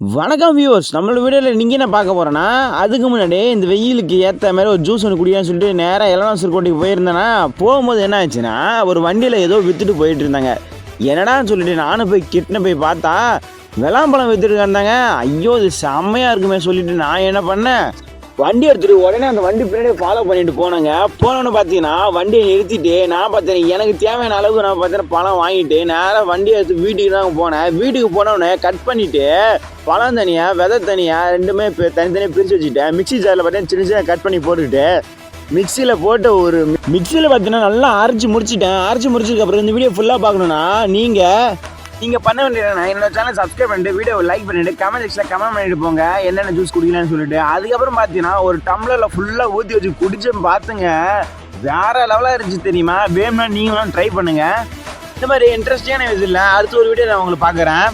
வணக்கம் வியூவர்ஸ். நம்மளோட வீடியோவில் நீங்கள் என்ன பார்க்க போகிறோன்னா, அதுக்கு முன்னாடி இந்த வெயிலுக்கு ஏற்ற மாதிரி ஒரு ஜூஸ் ஒன்று குடியான்னு சொல்லிட்டு நேராக எலனாசர் கோட்டைக்கு போயிருந்தேன்னா, போகும்போது என்ன ஆச்சுன்னா, ஒரு வண்டியில் ஏதோ விற்றுட்டு போயிட்டு இருந்தாங்க. என்னடான்னு சொல்லிட்டு நானும் போய் கிட்டன போய் பார்த்தா, விளாம்பழம் விற்றுட்டு இருந்தாங்க. ஐயோ, இது செம்மையாக இருக்குமே சொல்லிட்டு நான் என்ன பண்ணேன், வண்டி எடுத்துட்டு உடனே அந்த வண்டி பின்னாடி ஃபாலோ பண்ணிட்டு போனாங்க. போனோன்னு பார்த்தீங்கன்னா வண்டியை நிறுத்திட்டு நான் பார்த்தேன், எனக்கு தேவையான அளவுக்கு நான் பார்த்தேன் பழம் வாங்கிட்டு நேராக வண்டியை எடுத்து வீட்டுக்கு தான் போனேன். வீட்டுக்கு போனோடனே கட் பண்ணிவிட்டு பழம் தனியாக விதை தனியாக ரெண்டுமே தனித்தனியாக பிரித்து வச்சுட்டேன். மிக்ஸி ஜாரில் பார்த்தீங்கன்னா சின்ன சின்ன கட் பண்ணி போட்டுக்கிட்டு மிக்சியில் போட்டு மிக்சியில் பார்த்தீங்கன்னா நல்லா அரைச்சி முடிச்சிட்டேன். அரைச்சி முடிச்சதுக்கப்புறம் இந்த வீடியோ ஃபுல்லாக பார்க்கணுன்னா நீங்கள் பண்ண வேண்டியது என்னோட சேனல் சப்ஸ்கிரைப் பண்ணிட்டு வீடியோ லைக் பண்ணிட்டு கமெண்ட் செக்ஷனில் கமெண்ட் பண்ணிட்டு போங்க என்னென்ன ஜூஸ் குடிக்கலான்னு சொல்லிட்டு. அதுக்கப்புறம் பார்த்தீங்கன்னா ஒரு டம்ளரில் ஃபுல்லாக ஊற்றி வச்சு குடிச்சு பார்த்துங்க, வேற லெவலாக இருந்துச்சு தெரியுமா. வேணும்னா நீங்களும் ட்ரை பண்ணுங்க. இந்த மாதிரி இன்ட்ரெஸ்டிங்கான விஷயம் இல்லை. அடுத்த ஒரு வீடியோ நான் உங்களுக்கு பார்க்குறேன்.